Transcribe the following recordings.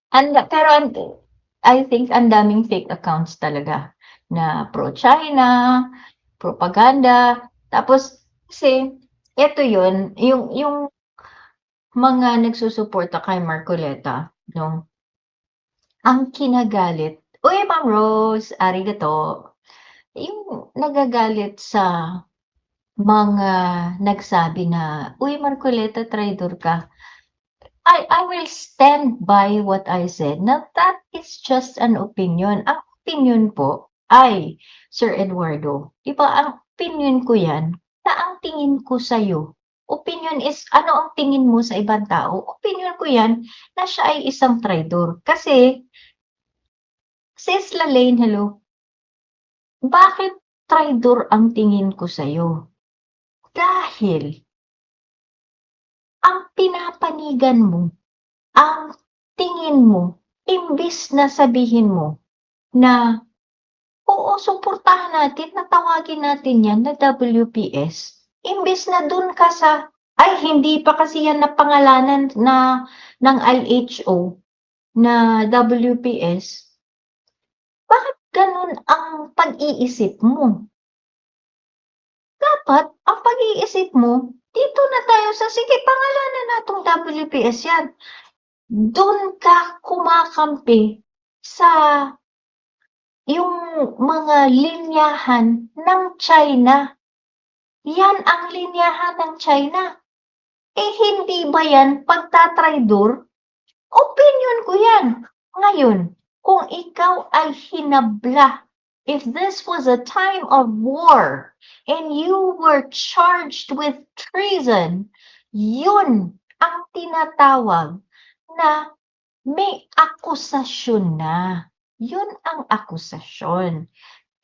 Pero I think ang daming fake accounts talaga na pro-China, propaganda, tapos kasi eto yun, yung mga nagsusuporta kay Marcoleta 'no, ang kinagalit, "Uy, Ma'am Rose, arigato." Yung nagagalit sa mga nagsabi na, "Uy, Marcoleta, traidor ka." I will stand by what I said na that is just an opinion. Ang opinion po ay, Sir Eduardo, 'di ba ang opinion ko 'yan na ang tingin ko sa'yo. Opinion is ano ang tingin mo sa ibang tao, opinion ko 'yan na siya ay isang traidor. Kasi, Sis Lalaine, hello, bakit traidor ang tingin ko sa'yo? Dahil ang pinapanigan mo, ang tingin mo, imbis na sabihin mo na, oo, suportahan natin na tawagin natin 'yan na WPS. Imbes na dun ka sa, ay hindi pa kasi 'yan napangalanan na ng IHO na WPS, bakit gano'n ang pag-iisip mo? Dapat ang pag-iisip mo, dito na tayo sa, sige, pangalanan natong WPS 'yan. Dun ka kumakampi sa yung mga linyahan ng China. Yan ang linyahan ng China. Eh, hindi ba yan pagtatraidor? Opinion ko yan. Ngayon, kung ikaw ay hinabla, if this was a time of war and you were charged with treason, yun ang tinatawag na may akusasyon na. Yun ang akusasyon.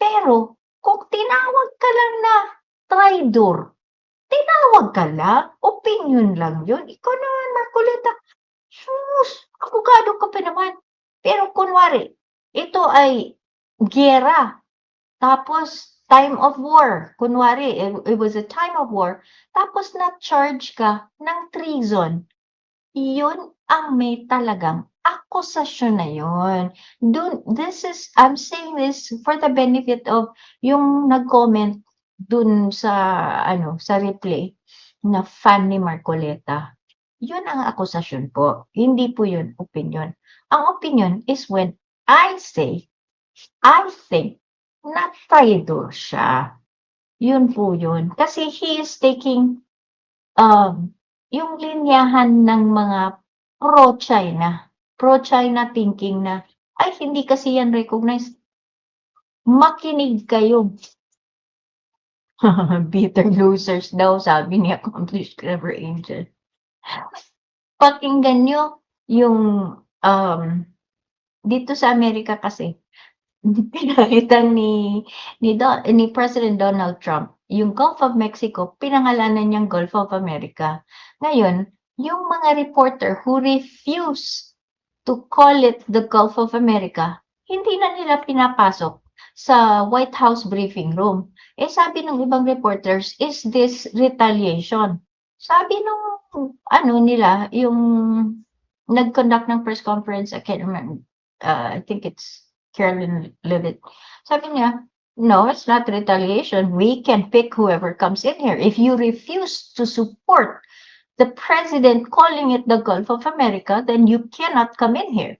Pero kung tinawag ka lang na traidor, tinawag ka lang, opinion lang yun. Ikaw naman, Marcoleta, sus, abogado ka pa naman. Pero kunwari, ito ay giyera, tapos time of war, kunwari, it was a time of war, tapos na-charge ka ng treason, yun ang may talagang akusasyon na yun. I'm saying this for the benefit of yung nag-comment dun sa, sa replay na fan ni Marcoleta. Yun ang akusasyon po. Hindi po yun opinion. Ang opinion is when I say, I think na traitor siya. Yun po yun. Kasi he is taking yung linyahan ng mga pro-China. Pro-China thinking na, ay, hindi kasi yan recognized. Makinig kayo. Bitter losers daw, sabi ni Accomplished Clever Angel. Pakinggan nyo yung, dito sa Amerika kasi, pinalitan ni President Donald Trump yung Gulf of Mexico, pinangalanan niyang Gulf of America. Ngayon, yung mga reporter who refuse to call it the Gulf of America, hindi na nila pinapasok sa White House briefing room. Eh, sabi ng ibang reporters, is this retaliation? Sabi nung nila, yung nag-conduct ng press conference, I can't remember, I think it's Carolyn Levitt. Sabi niya, no, it's not retaliation. We can pick whoever comes in here. If you refuse to support the president calling it the Gulf of America, then you cannot come in here.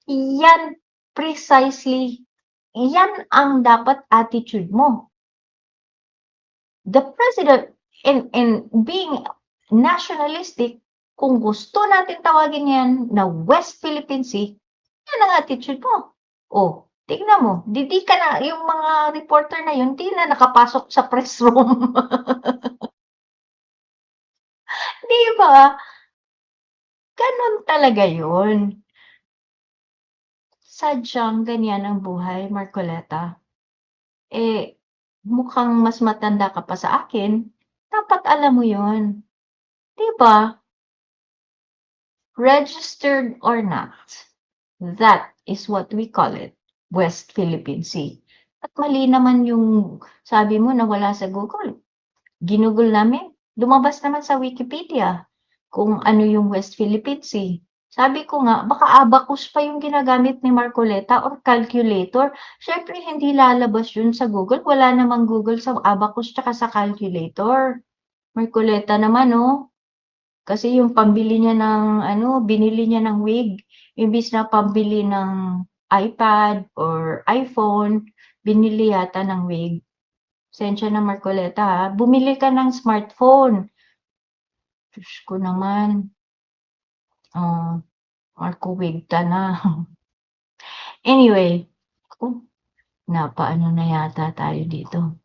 Yan precisely, yan ang dapat attitude mo. The president, in being nationalistic, kung gusto natin tawagin yan na West Philippine Sea, yan ang attitude mo. Oh, tignan mo, di ka na, yung mga reporter na yun, di na nakapasok sa press room. Di ba? Ganon talaga yun. Sadyang ganyan ang buhay, Marcoleta. Eh, mukhang mas matanda ka pa sa akin, dapat alam mo yun. Di ba? Registered or not, that is what we call it, West Philippine Sea. At mali naman yung sabi mo na wala sa Google. Ginugol namin, lumabas naman sa Wikipedia kung ano yung West Philippine Sea. Sabi ko nga, baka abacus pa yung ginagamit ni Marcoleta or calculator. Siyempre, hindi lalabas yun sa Google. Wala namang Google sa abacus tsaka sa calculator. Marcoleta naman, oh. Kasi yung pambili niya ng, binili niya ng wig, imbis na pambili ng iPad or iPhone, binili yata ng wig. Pasensya na Marcoleta ha. Bumili ka ng smartphone. Diyos ko naman. Oh, Marco wig ka na. Anyway, napaano na yata tayo dito.